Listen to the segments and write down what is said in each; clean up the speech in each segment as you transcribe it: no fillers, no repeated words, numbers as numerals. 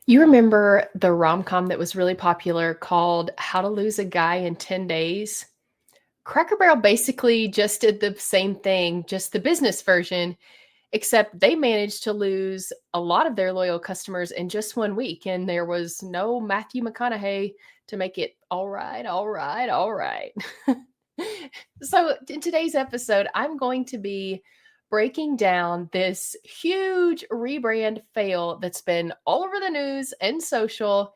You remember the rom-com that was really popular called How to Lose a Guy in 10 Days? Cracker Barrel basically just did the same thing, just the business version, except they managed to lose a lot of their loyal customers in just 1 week, and there was no Matthew McConaughey to make it all right, all right, all right. So, in today's episode, I'm going to be breaking down this huge rebrand fail that's been all over the news and social.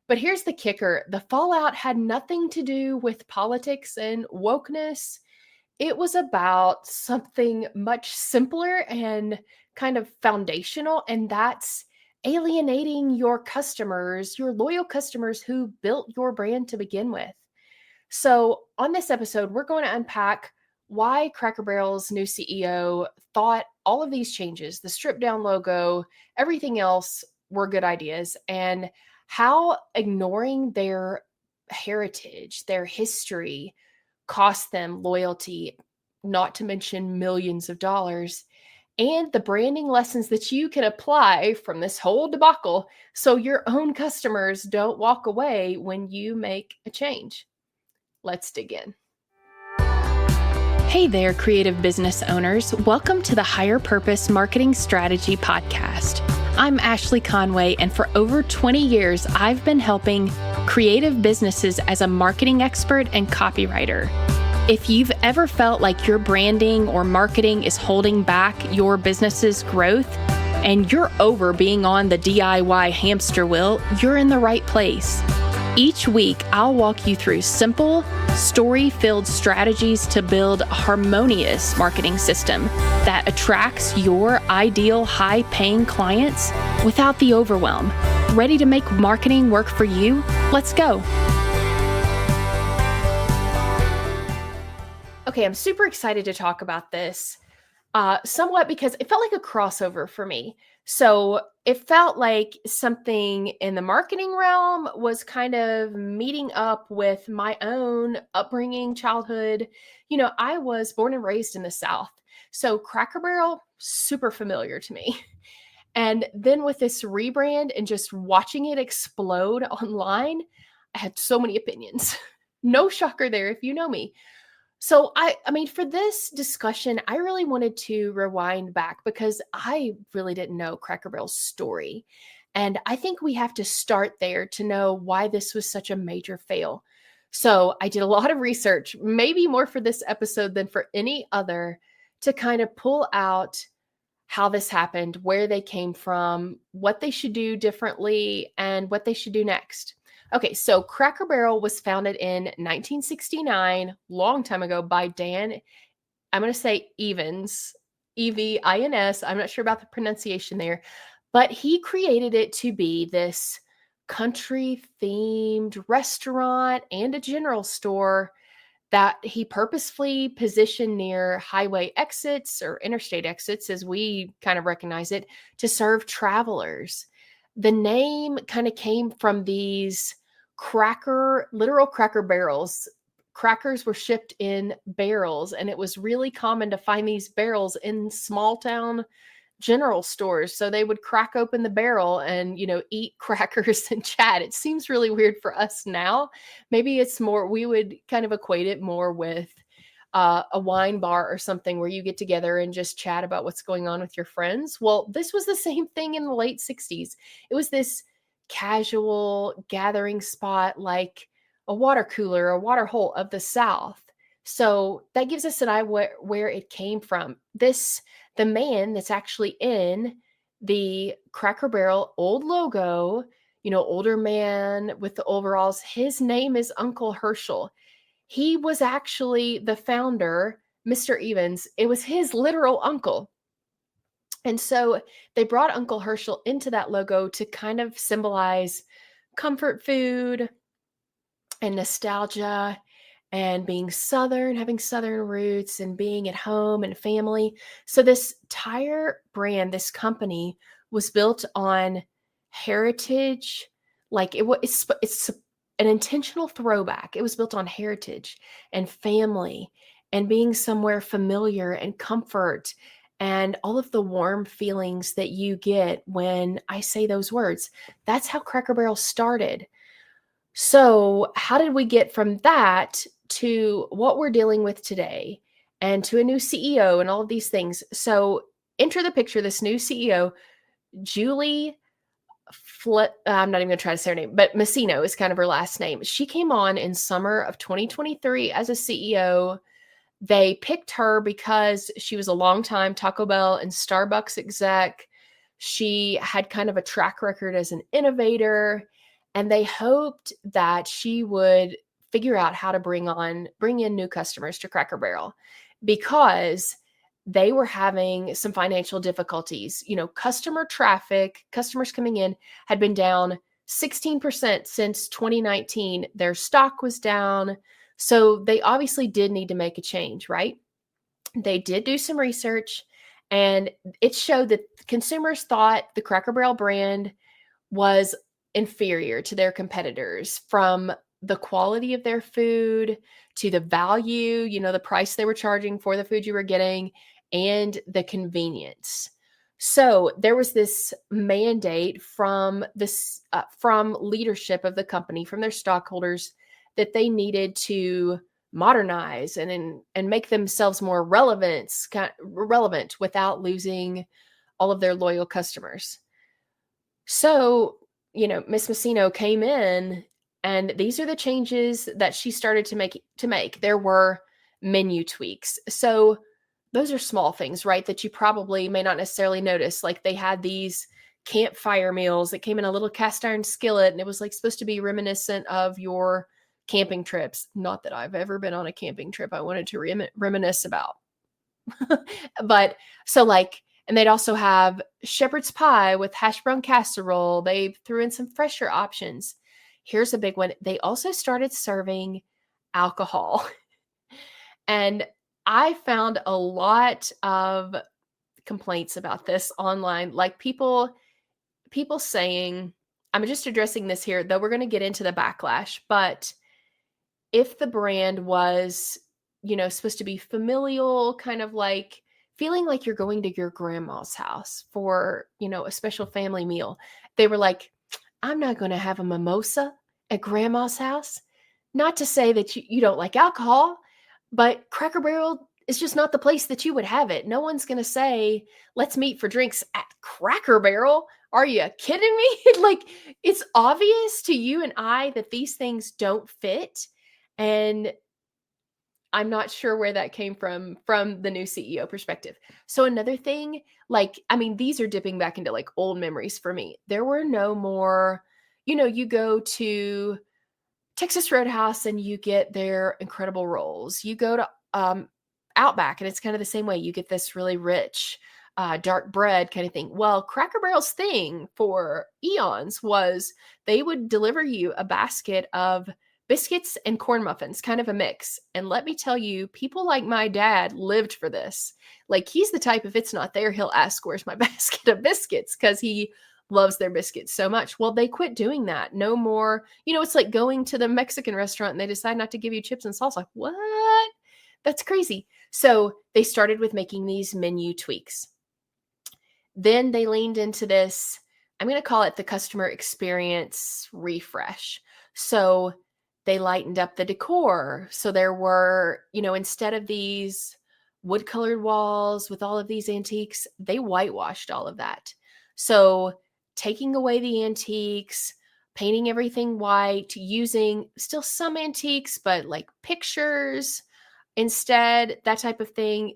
But here's the kicker: the fallout had nothing to do with politics and wokeness. It was about something much simpler and kind of foundational, and that's alienating your customers, your loyal customers who built your brand to begin with. So, on this episode, we're going to unpack why Cracker Barrel's new CEO thought all of these changes, the stripped down logo, everything else were good ideas, and how ignoring their heritage, their history, cost them loyalty, not to mention millions of dollars, and the branding lessons that you can apply from this whole debacle so your own customers don't walk away when you make a change. Let's dig in. Hey there, creative business owners. Welcome to the Higher Purpose Marketing Strategy Podcast. I'm Ashley Conway, and for over 20 years, I've been helping creative businesses as a marketing expert and copywriter. If you've ever felt like your branding or marketing is holding back your business's growth, and you're over being on the DIY hamster wheel, you're in the right place. Each week, I'll walk you through simple, story-filled strategies to build a harmonious marketing system that attracts your ideal high-paying clients without the overwhelm. Ready to make marketing work for you? Let's go. Okay, I'm super excited to talk about this, somewhat because it felt like a crossover for me. So it felt like something in the marketing realm was kind of meeting up with my own upbringing, childhood. I was born and raised in the South. So Cracker Barrel, super familiar to me. And then with this rebrand and just watching it explode online, I had so many opinions. No shocker there if you know me. So I mean, for this discussion, I really wanted to rewind back because I really didn't know Cracker Barrel's story. And I think we have to start there to know why this was such a major fail. So I did a lot of research, maybe more for this episode than for any other, to kind of pull out how this happened, where they came from, what they should do differently, and what they should do next. Okay, so Cracker Barrel was founded in 1969, long time ago, by Dan, I'm going to say Evans, Evins. I'm not sure about the pronunciation there, but he created it to be this country-themed restaurant and a general store that he purposefully positioned near highway exits or interstate exits, as we kind of recognize it, to serve travelers. The name kind of came from these literal cracker barrels. Crackers were shipped in barrels, and it was really common to find these barrels in small town general stores. So they would crack open the barrel and, eat crackers and chat. It seems really weird for us now. Maybe it's more, we would kind of equate it more with a wine bar or something where you get together and just chat about what's going on with your friends. Well, this was the same thing in the late 60s. It was this casual gathering spot like a water cooler, a water hole of the South. So that gives us an eye where it came from. The man that's actually in the Cracker Barrel old logo, older man with the overalls, his name is Uncle Herschel. He was actually the founder, Mr. Evans. It was his literal uncle. And so they brought Uncle Herschel into that logo to kind of symbolize comfort food and nostalgia and being Southern, having Southern roots and being at home and family. So this entire brand, this company, was built on heritage. Like it's an intentional throwback. It was built on heritage and family and being somewhere familiar and comfort and all of the warm feelings that you get when I say those words. That's how Cracker Barrel started. So, how did we get from that to what we're dealing with today and to a new CEO and all of these things? So, enter the picture this new CEO, Julie I'm not even going to try to say her name, but Messino is kind of her last name. She came on in summer of 2023 as a CEO. They picked her because she was a longtime Taco Bell and Starbucks exec. She had kind of a track record as an innovator, and they hoped that she would figure out how to bring in new customers to Cracker Barrel because they were having some financial difficulties. Customer traffic, customers coming in had been down 16% since 2019. Their stock was down. So they obviously did need to make a change, right? They did do some research, and it showed that consumers thought the Cracker Barrel brand was inferior to their competitors, from the quality of their food to the value, the price they were charging for the food you were getting, and the convenience. So there was this mandate from from leadership of the company, from their stockholders, that they needed to modernize and make themselves more relevant without losing all of their loyal customers. So, Miss Messino came in, and these are the changes that she started to make. There were menu tweaks. So those are small things, right? That you probably may not necessarily notice. Like, they had these campfire meals that came in a little cast iron skillet, and it was like supposed to be reminiscent of your camping trips. Not that I've ever been on a camping trip I wanted to reminisce about. But so, like, and they'd also have shepherd's pie with hash brown casserole. They threw in some fresher options. Here's a big one. They also started serving alcohol. And I found a lot of complaints about this online, like people saying, I'm just addressing this here, though we're going to get into the backlash, but if the brand was, supposed to be familial, kind of like feeling like you're going to your grandma's house for, a special family meal, they were like, I'm not going to have a mimosa at grandma's house. Not to say that you don't like alcohol, but Cracker Barrel is just not the place that you would have it. No one's going to say, let's meet for drinks at Cracker Barrel. Are you kidding me? Like, it's obvious to you and I that these things don't fit. And I'm not sure where that came from the new CEO perspective. So another thing, these are dipping back into like old memories for me. There were no more, you go to Texas Roadhouse and you get their incredible rolls. You go to Outback and it's kind of the same way. You get this really rich, dark bread kind of thing. Well, Cracker Barrel's thing for eons was they would deliver you a basket of biscuits and corn muffins, kind of a mix. And let me tell you, people like my dad lived for this. Like, he's the type, if it's not there, he'll ask, where's my basket of biscuits? Because he loves their biscuits so much. Well, they quit doing that. No more. It's like going to the Mexican restaurant and they decide not to give you chips and salsa. What? That's crazy. So they started with making these menu tweaks. Then they leaned into this, I'm going to call it the customer experience refresh. So they lightened up the decor. So there were, instead of these wood-colored walls with all of these antiques, they whitewashed all of that. So taking away the antiques, painting everything white, using still some antiques, but like pictures instead, that type of thing,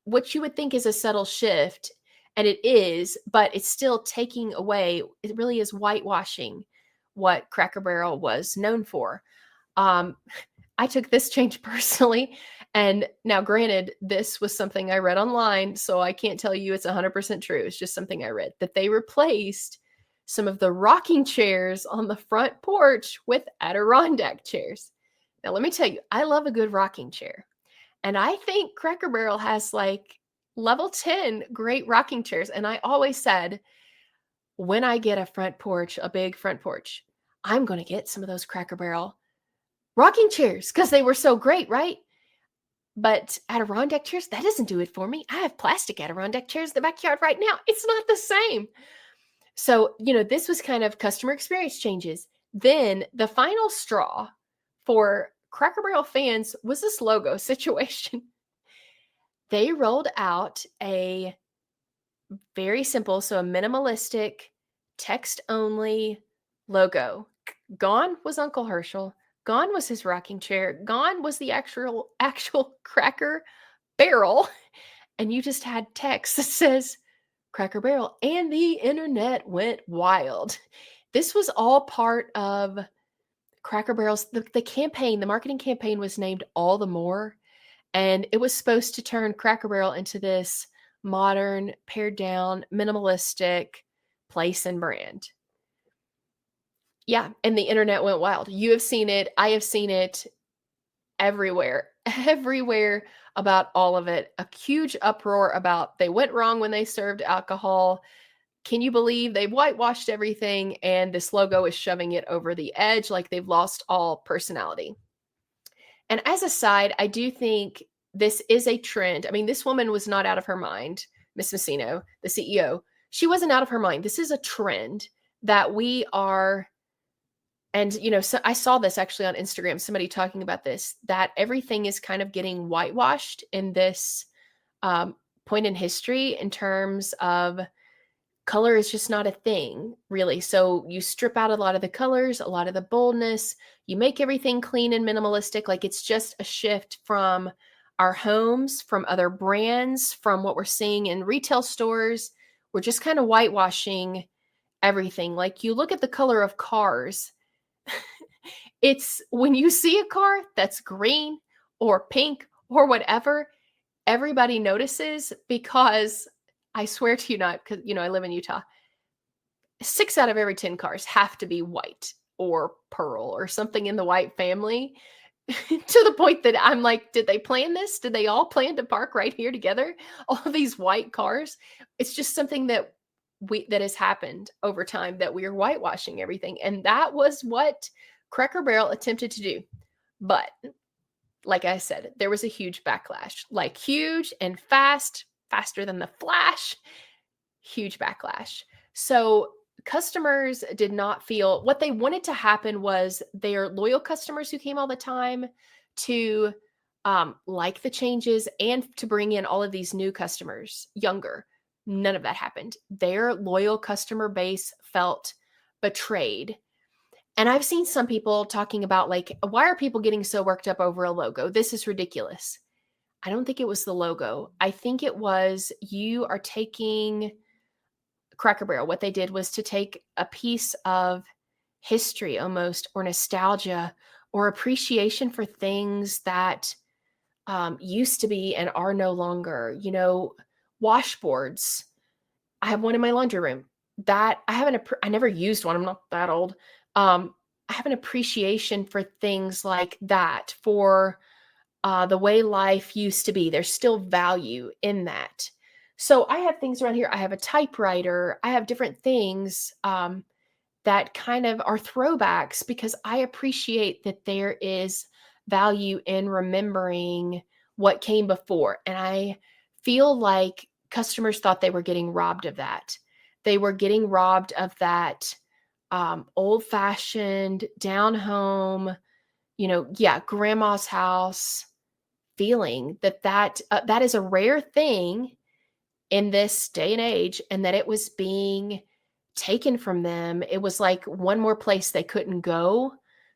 what you would think is a subtle shift. And it is, but it's still taking away, it really is whitewashing what Cracker Barrel was known for. I took this change personally. And now, granted, this was something I read online, so I can't tell you it's 100% true. It's just something I read, that they replaced some of the rocking chairs on the front porch with Adirondack chairs. Now, let me tell you, I love a good rocking chair. And I think Cracker Barrel has like level 10 great rocking chairs. And I always said, when I get a big front porch, I'm going to get some of those Cracker Barrel rocking chairs because they were so great, right? But Adirondack chairs, that doesn't do it for me. I have plastic Adirondack chairs in the backyard right now. It's not the same. So, this was kind of customer experience changes. Then the final straw for Cracker Barrel fans was this logo situation. They rolled out a very simple, so a minimalistic, text-only logo. Gone was Uncle Herschel. Gone was his rocking chair. Gone was the actual Cracker Barrel. And you just had text that says Cracker Barrel, and the internet went wild. This was all part of Cracker Barrel's, the campaign, the marketing campaign was named All the More, and it was supposed to turn Cracker Barrel into this modern, pared down, minimalistic place and brand. Yeah, and the internet went wild. You have seen it. I have seen it everywhere about all of it. A huge uproar about they went wrong when they served alcohol. Can you believe they've whitewashed everything and this logo is shoving it over the edge like they've lost all personality? And as a side, I do think this is a trend. I mean, this woman was not out of her mind, Miss Messino, the CEO. She wasn't out of her mind. This is a trend that we are, and so I saw this actually on Instagram, somebody talking about this, that everything is kind of getting whitewashed in this point in history in terms of color is just not a thing, really. So you strip out a lot of the colors, a lot of the boldness, you make everything clean and minimalistic. Like it's just a shift from our homes, from other brands, from what we're seeing in retail stores. We're just kind of whitewashing everything. Like you look at the color of cars. It's when you see a car that's green or pink or whatever, everybody notices, because I swear to you not, because, I live in Utah. 6 out of every 10 cars have to be white or pearl or something in the white family to the point that I'm like, did they plan this? Did they all plan to park right here together? All of these white cars. It's just something that has happened over time, that we are whitewashing everything. And that was what Cracker Barrel attempted to do. But like I said, there was a huge backlash, like huge and faster than the flash, huge backlash. So customers did not feel, what they wanted to happen was their loyal customers who came all the time to like the changes and to bring in all of these new customers, younger. None of that happened. Their loyal customer base felt betrayed. And I've seen some people talking about, like, why are people getting so worked up over a logo? This is ridiculous. I don't think it was the logo. I think it was, you are taking Cracker Barrel. What they did was to take a piece of history almost, or nostalgia, or appreciation for things that used to be and are no longer. Washboards. I have one in my laundry room that I never used one. I'm not that old. I have an appreciation for things like that, for the way life used to be. There's still value in that. So I have things around here. I have a typewriter. I have different things that kind of are throwbacks, because I appreciate that there is value in remembering what came before. And I feel like customers thought they were getting robbed of that. They were getting robbed of that old-fashioned, down-home, grandma's house feeling, that is a rare thing in this day and age, and that it was being taken from them. It was like one more place they couldn't go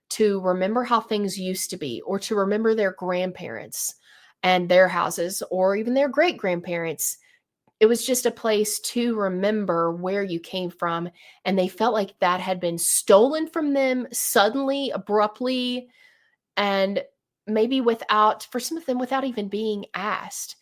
to remember how things used to be, or to remember their grandparents and their houses, or even their great-grandparents. It was just a place to remember where you came from. And they felt like that had been stolen from them suddenly, abruptly, and maybe for some of them, without even being asked.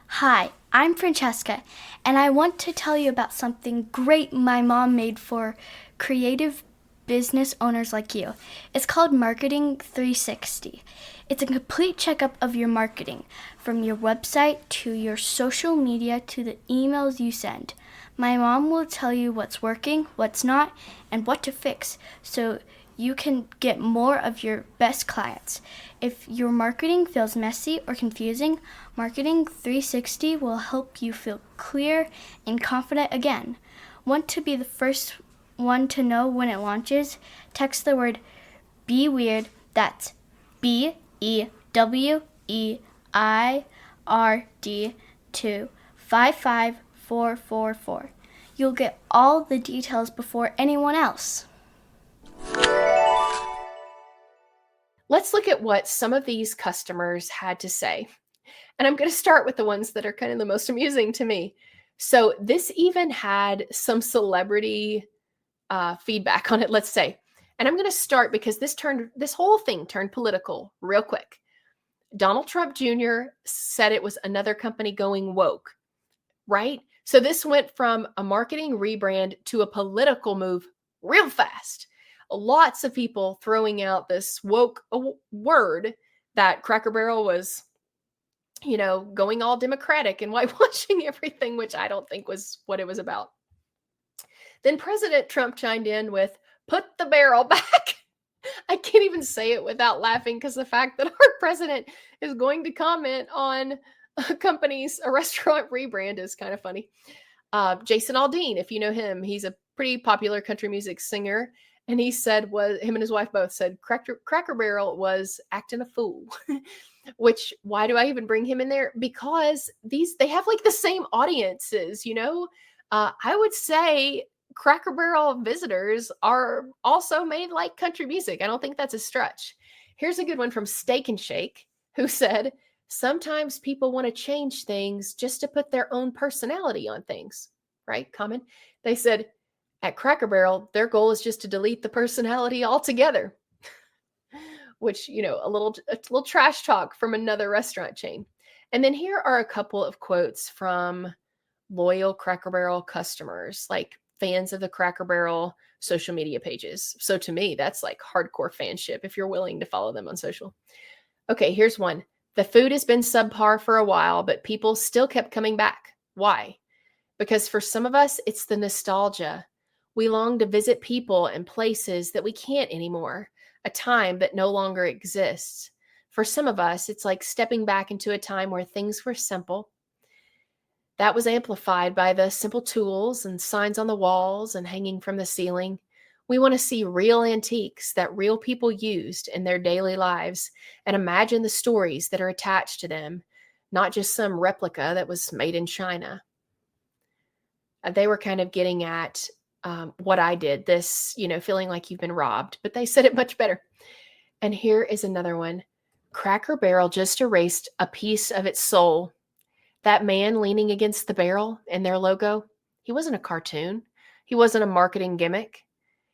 Hi, I'm Francesca, and I want to tell you about something great my mom made for creative business owners like you. It's called Marketing 360. It's a complete checkup of your marketing, from your website to your social media to the emails you send. My mom will tell you what's working, what's not, and what to fix, so you can get more of your best clients. If your marketing feels messy or confusing, Marketing 360 will help you feel clear and confident again. Want to be the first one to know when it launches? Text the word Be Weird, that's BEWEIRD, to 55444. You'll get all the details before anyone else. Let's look at what some of these customers had to say. And I'm going to start with the ones that are kind of the most amusing to me. So this even had some celebrity feedback on it, let's say. And I'm going to start because this whole thing turned political real quick. Donald Trump Jr. said it was another company going woke, right? So this went from a marketing rebrand to a political move real fast. Lots of people throwing out this woke word that Cracker Barrel was, going all democratic and whitewashing everything, which I don't think was what it was about. Then President Trump chimed in with, "Put the barrel back." I can't even say it without laughing because the fact that our president is going to comment on a restaurant rebrand is kind of funny. Jason Aldean, if you know him, he's a pretty popular country music singer. And he said, him and his wife both said, Cracker Barrel was acting a fool. Which, why do I even bring him in there? Because they have like the same audiences, I would say Cracker Barrel visitors are also made like country music. I don't think that's a stretch. Here's a good one from Steak and Shake, who said, "Sometimes people want to change things just to put their own personality on things." Right? Common. They said, at Cracker Barrel, their goal is just to delete the personality altogether. Which, a little trash talk from another restaurant chain. And then here are a couple of quotes from loyal Cracker Barrel customers, like fans of the Cracker Barrel social media pages. So to me, that's like hardcore fanship if you're willing to follow them on social. Okay, here's one. "The food has been subpar for a while, but people still kept coming back. Why? Because for some of us, it's the nostalgia. We long to visit people and places that we can't anymore, a time that no longer exists. For some of us, it's like stepping back into a time where things were simple. That was amplified by the simple tools and signs on the walls and hanging from the ceiling. We want to see real antiques that real people used in their daily lives and imagine the stories that are attached to them, not just some replica that was made in China." They were kind of getting at what I did, this, feeling like you've been robbed, but they said it much better. And here is another one. "Cracker Barrel just erased a piece of its soul. That man leaning against the barrel in their logo, he wasn't a cartoon. He wasn't a marketing gimmick.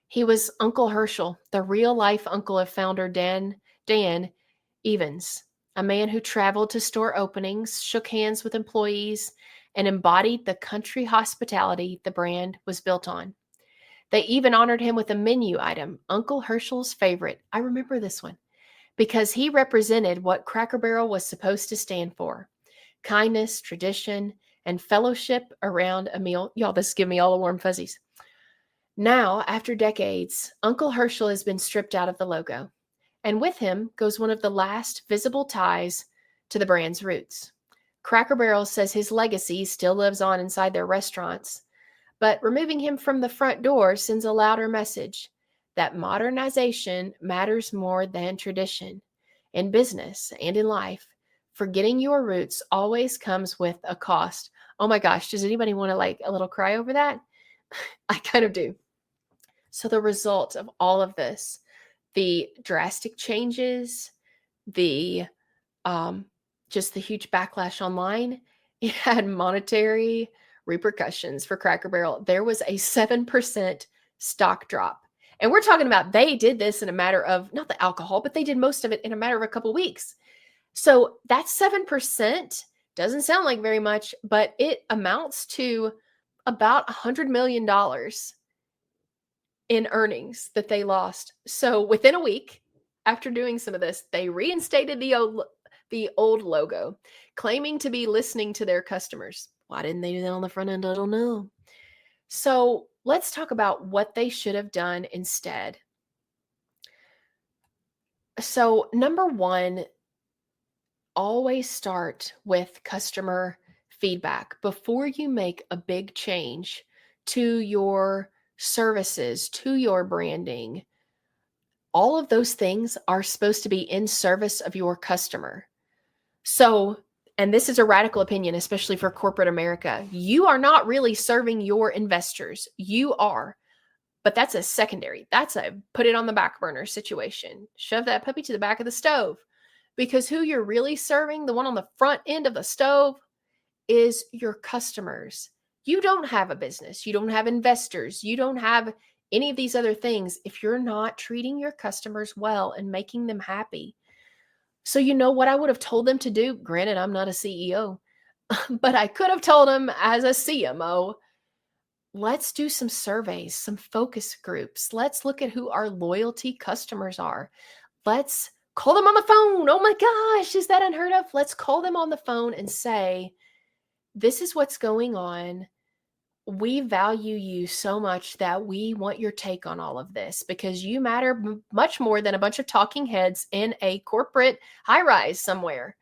He was Uncle Herschel, the real-life uncle of founder Dan Evans, a man who traveled to store openings, shook hands with employees, and embodied the country hospitality the brand was built on. They even honored him with a menu item, Uncle Herschel's favorite." I remember this one. "Because he represented what Cracker Barrel was supposed to stand for. Kindness, tradition, and fellowship around a meal." Y'all, this give me all the warm fuzzies. Now, after decades, Uncle Herschel has been stripped out of the logo. And with him goes one of the last visible ties to the brand's roots. Cracker Barrel says his legacy still lives on inside their restaurants, but removing him from the front door sends a louder message that modernization matters more than tradition. In business and in life, forgetting your roots always comes with a cost. Oh my gosh, does anybody want to like a little cry over that? I kind of do. So the result of all of this, the drastic changes, the just the huge backlash online, it had monetary repercussions for Cracker Barrel. There was a 7% stock drop. And we're talking about they did this in a matter of, not the alcohol, but they did most of it in a matter of a couple weeks. So that 7% doesn't sound like very much, but it amounts to about $100 million in earnings that they lost. So within a week after doing some of this, they reinstated the old logo, claiming to be listening to their customers. Why didn't they do that on the front end? I don't know. So let's talk about what they should have done instead. So, number one, always start with customer feedback before you make a big change to your services, to your branding. All of those things are supposed to be in service of your customer. So, and this is a radical opinion, especially for corporate America, you are not really serving your investors. You are, but that's a secondary. That's a put it on the back burner situation. Shove that puppy to the back of the stove, because who you're really serving, the one on the front end of the stove, is your customers. You don't have a business. You don't have investors. You don't have any of these other things if you're not treating your customers well and making them happy. So, you know what I would have told them to do? Granted, I'm not a CEO, but I could have told them as a CMO, let's do some surveys, some focus groups. Let's look at who our loyalty customers are. Let's call them on the phone. Oh my gosh, is that unheard of? Let's call them on the phone and say, this is what's going on. We value you so much that we want your take on all of this, because you matter much more than a bunch of talking heads in a corporate high rise somewhere.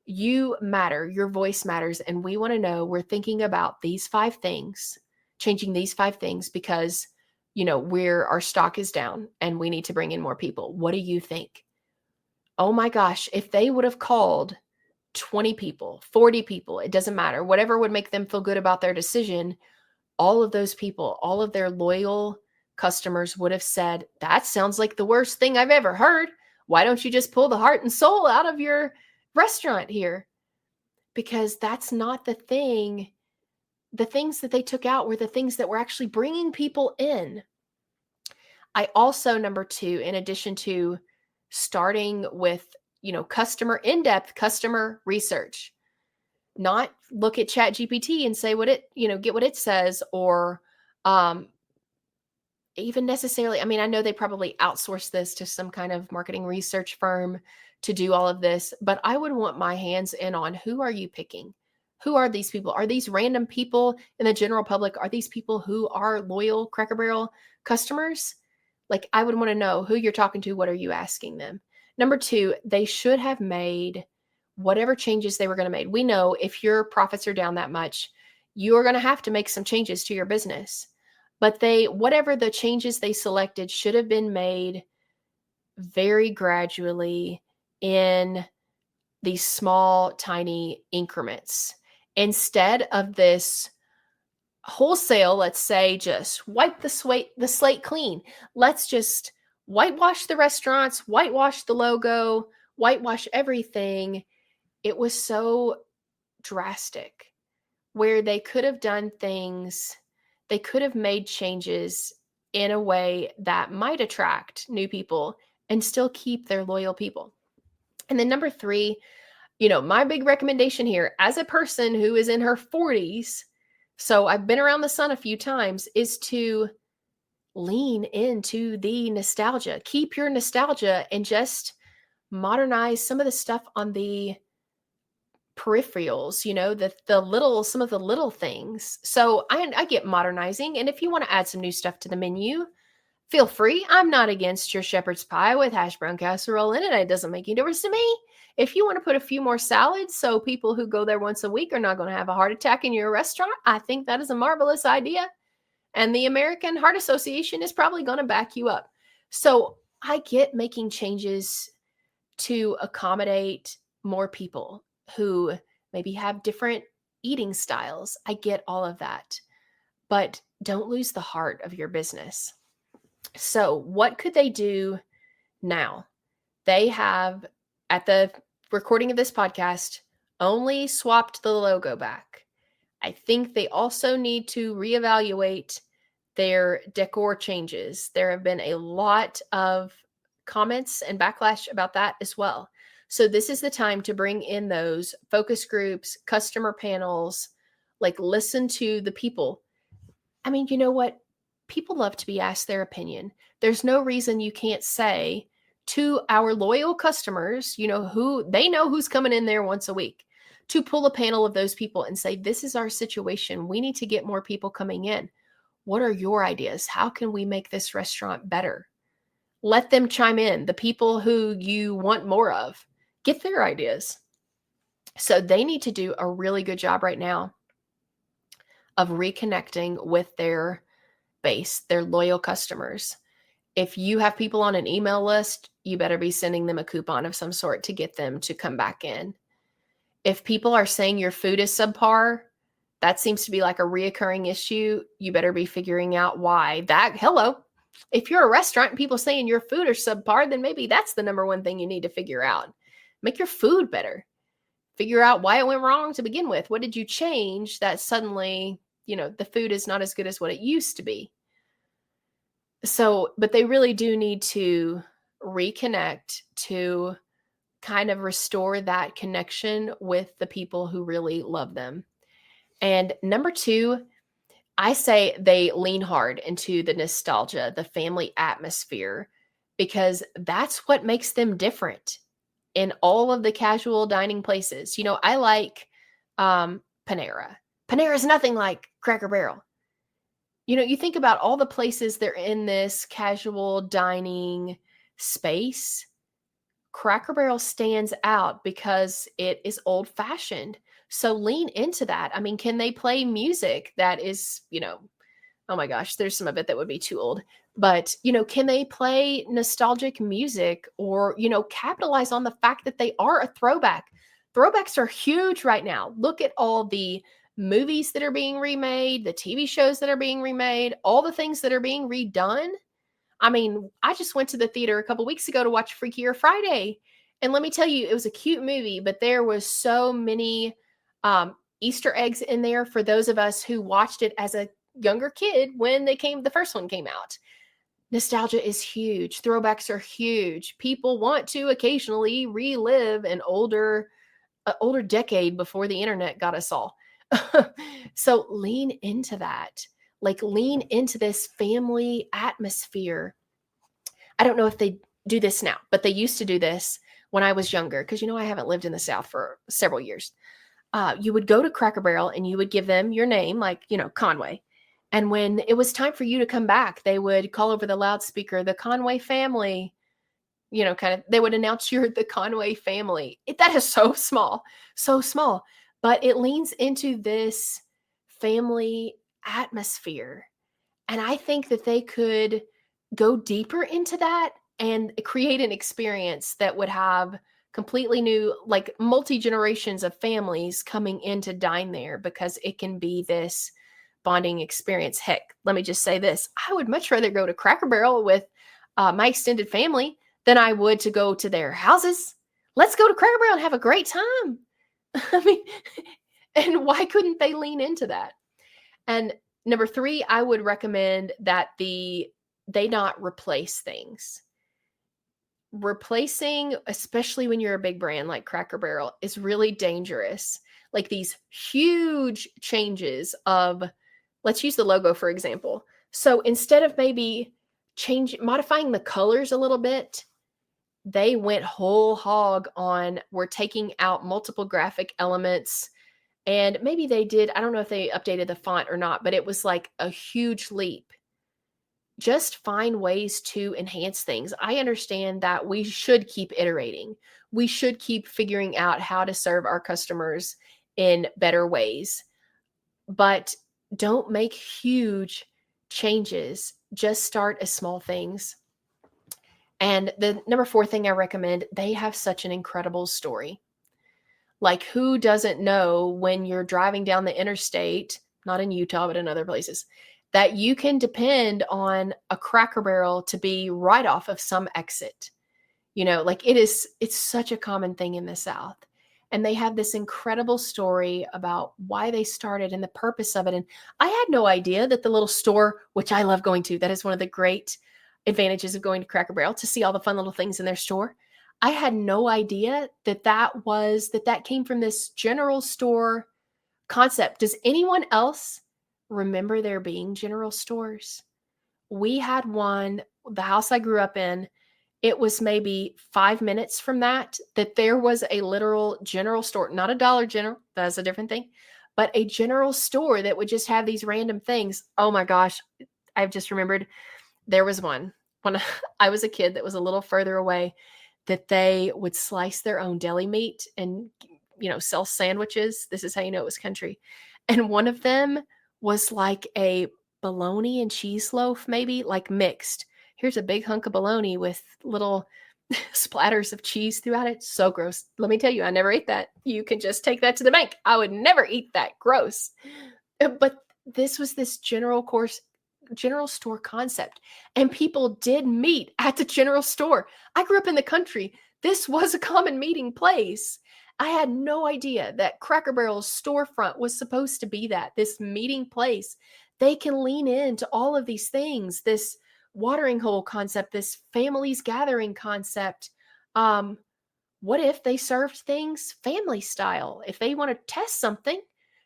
You matter, your voice matters, and we want to know, we're thinking about these 5 things, changing these 5 things because, our stock is down and we need to bring in more people. What do you think? Oh my gosh, if they would have called 20 people, 40 people, it doesn't matter, whatever would make them feel good about their decision, all of those people, all of their loyal customers would have said, that sounds like the worst thing I've ever heard. Why don't you just pull the heart and soul out of your restaurant here? Because that's not the thing. The things that they took out were the things that were actually bringing people in. I also, number 2, in addition to starting with, in-depth customer research, not look at Chat GPT and say what it, get what it says, or even necessarily, I know they probably outsource this to some kind of marketing research firm to do all of this, but I would want my hands in on, who are you picking? Who are these people? Are these random people in the general public? Are these people who are loyal Cracker Barrel customers? Like, I would want to know who you're talking to. What are you asking them? Number 2, they should have made whatever changes they were going to make. We know if your profits are down that much, you are going to have to make some changes to your business. But whatever the changes they selected should have been made very gradually in these small, tiny increments. Instead of this wholesale, let's say, just wipe the slate clean. Let's just whitewash the restaurants, whitewash the logo, whitewash everything. It was so drastic, where they could have done things, they could have made changes in a way that might attract new people and still keep their loyal people. And then number 3, my big recommendation here, as a person who is in her 40s, so I've been around the sun a few times, is to lean into the nostalgia. Keep your nostalgia and just modernize some of the stuff on the peripherals, some of the little things. So I get modernizing. And if you want to add some new stuff to the menu, feel free. I'm not against your shepherd's pie with hash brown casserole in it. It doesn't make any difference to me. If you want to put a few more salads so people who go there once a week are not going to have a heart attack in your restaurant, I think that is a marvelous idea. And the American Heart Association is probably going to back you up. So I get making changes to accommodate more people who maybe have different eating styles. I get all of that. But don't lose the heart of your business. So what could they do now? They have, at the recording of this podcast, only swapped the logo back. I think they also need to reevaluate their decor changes. There have been a lot of comments and backlash about that as well. So this is the time to bring in those focus groups, customer panels, like listen to the people. You know what? People love to be asked their opinion. There's no reason you can't say to our loyal customers, who they know who's coming in there once a week, to pull a panel of those people and say, this is our situation. We need to get more people coming in. What are your ideas? How can we make this restaurant better? Let them chime in. The people who you want more of, get their ideas. So they need to do a really good job right now of reconnecting with their base, their loyal customers. If you have people on an email list, you better be sending them a coupon of some sort to get them to come back in. If people are saying your food is subpar, that seems to be like a reoccurring issue. You better be figuring out why. If you're a restaurant and people saying your food is subpar, then maybe that's the number one thing you need to figure out. Make your food better. Figure out why it went wrong to begin with. What did you change that suddenly, the food is not as good as what it used to be? So, but they really do need to reconnect to kind of restore that connection with the people who really love them. And number 2, I say they lean hard into the nostalgia, the family atmosphere, because that's what makes them different in all of the casual dining places. I like Panera. Panera is nothing like Cracker Barrel. You think about all the places they're in this casual dining space. Cracker Barrel stands out because it is old fashioned. So lean into that. I mean, can they play music that is, oh my gosh, there's some of it that would be too old. But, can they play nostalgic music or, capitalize on the fact that they are a throwback? Throwbacks are huge right now. Look at all the movies that are being remade, the TV shows that are being remade, all the things that are being redone. I mean, I just went to the theater a couple weeks ago to watch Freakier Friday. And let me tell you, it was a cute movie, but there was so many Easter eggs in there for those of us who watched it as a younger kid when the first one came out. Nostalgia is huge. Throwbacks are huge. People want to occasionally relive an older decade before the internet got us all. So lean into that. Like lean into this family atmosphere. I don't know if they do this now, but they used to do this when I was younger because, I haven't lived in the South for several years. You would go to Cracker Barrel and you would give them your name, like, Conway. And when it was time for you to come back, they would call over the loudspeaker, the Conway family, they would announce you're the Conway family. That is so small, but it leans into this family atmosphere. And I think that they could go deeper into that and create an experience that would have completely new, like multi-generations of families coming in to dine there because it can be this bonding experience. Heck, let me just say this. I would much rather go to Cracker Barrel with my extended family than I would to go to their houses. Let's go to Cracker Barrel and have a great time. I mean, and why couldn't they lean into that? And number 3, I would recommend that they not replace things. Replacing, especially when you're a big brand like Cracker Barrel, is really dangerous. Like these huge changes of, let's use the logo, for example. So instead of maybe modifying the colors a little bit, they went whole hog on, we're taking out multiple graphic elements. And maybe they did, I don't know if they updated the font or not, but it was like a huge leap. Just find ways to enhance things. I understand that we should keep iterating. We should keep figuring out how to serve our customers in better ways. But don't make huge changes. Just start as small things. And the number 4 thing I recommend, they have such an incredible story. Like, who doesn't know when you're driving down the interstate, not in Utah, but in other places, that you can depend on a Cracker Barrel to be right off of some exit? Like it's such a common thing in the South. And they have this incredible story about why they started and the purpose of it. And I had no idea that the little store, which I love going to, that is one of the great advantages of going to Cracker Barrel, to see all the fun little things in their store. I had no idea that came from this general store concept. Does anyone else remember there being general stores? We had one, the house I grew up in, it was maybe 5 minutes from that there was a literal general store, not a Dollar General, that's a different thing, but a general store that would just have these random things. Oh my gosh, I've just remembered there was one. when I was a kid that was a little further away, that they would slice their own deli meat and, sell sandwiches. This is how you know it was country. And one of them was like a bologna and cheese loaf, maybe like mixed. Here's a big hunk of bologna with little splatters of cheese throughout it. So gross. Let me tell you, I never ate that. You can just take that to the bank. I would never eat that. Gross. But this was this general store concept, and people did meet at the general store. I grew up in the country. This was a common meeting place. I had no idea that Cracker Barrel's storefront was supposed to be this meeting place. They can lean into all of these things, this watering hole concept, this families gathering concept. What if they served things family style? If they want to test something,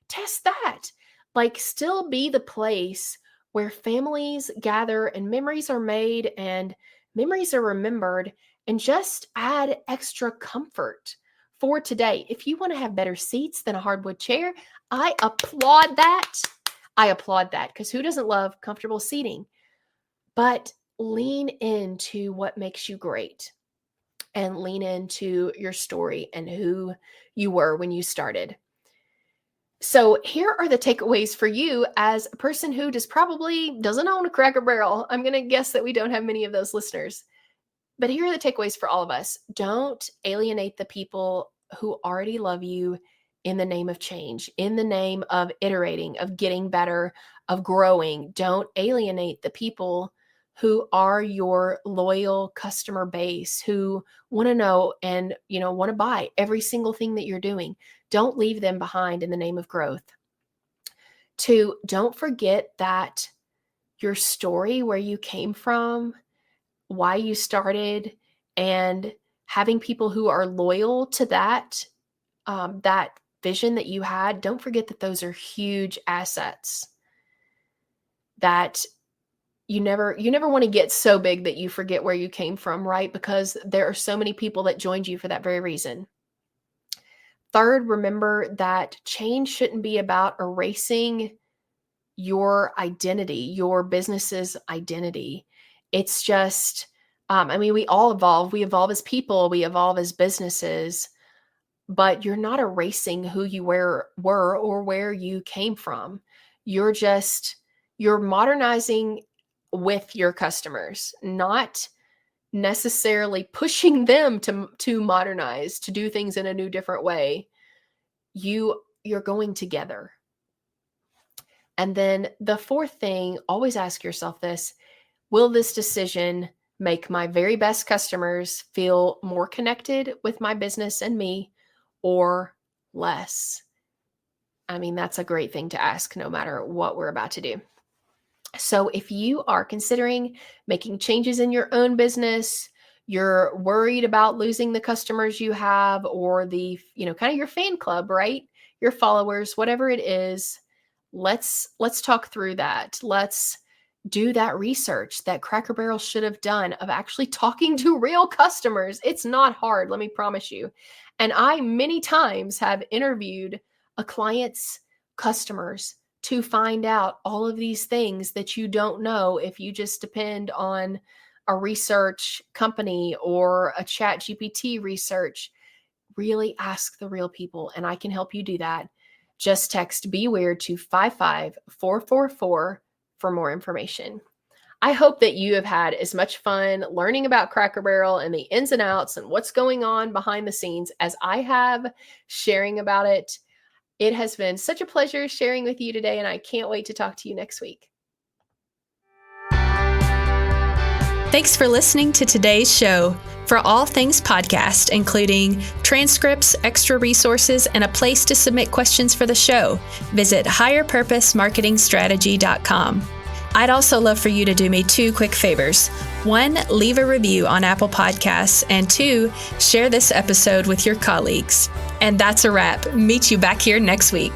test that. Like, still be the place where families gather and memories are made and memories are remembered, and just add extra comfort for today. If you want to have better seats than a hardwood chair, I applaud that. Because who doesn't love comfortable seating? But lean into what makes you great, and lean into your story and who you were when you started. So here are the takeaways for you as a person who probably doesn't own a Cracker Barrel. I'm going to guess that we don't have many of those listeners. But here are the takeaways for all of us. Don't alienate the people who already love you in the name of change, in the name of iterating, of getting better, of growing. Don't alienate the people who are your loyal customer base, who want to know and, want to buy every single thing that you're doing. Don't leave them behind in the name of growth. 2, don't forget that your story, where you came from, why you started, and having people who are loyal to that vision that you had, don't forget that those are huge assets. That you never want to get so big that you forget where you came from, right? Because there are so many people that joined you for that very reason. 3rd, remember that change shouldn't be about erasing your identity, your business's identity. It's just, we all evolve. We evolve as people. We evolve as businesses. But you're not erasing who you were or where you came from. You're modernizing with your customers, not necessarily pushing them to modernize, to do things in a new, different way. You're going together. And then the 4th thing, always ask yourself this: will this decision make my very best customers feel more connected with my business and me, or less? That's a great thing to ask no matter what we're about to do. So if you are considering making changes in your own business, you're worried about losing the customers you have, or the, kind of your fan club, right? Your followers, whatever it is, let's talk through that. Let's do that research that Cracker Barrel should have done of actually talking to real customers. It's not hard, let me promise you. And I many times have interviewed a client's customers to find out all of these things that you don't know if you just depend on a research company or a ChatGPT research. Really ask the real people, and I can help you do that. Just text Be Weird to 55444 for more information. I hope that you have had as much fun learning about Cracker Barrel and the ins and outs and what's going on behind the scenes as I have sharing about it. It has been such a pleasure sharing with you today, and I can't wait to talk to you next week. Thanks for listening to today's show. For all things podcast, including transcripts, extra resources, and a place to submit questions for the show, visit higherpurposemarketingstrategy.com. I'd also love for you to do me 2 quick favors. 1, leave a review on Apple Podcasts, and 2, share this episode with your colleagues. And that's a wrap. Meet you back here next week.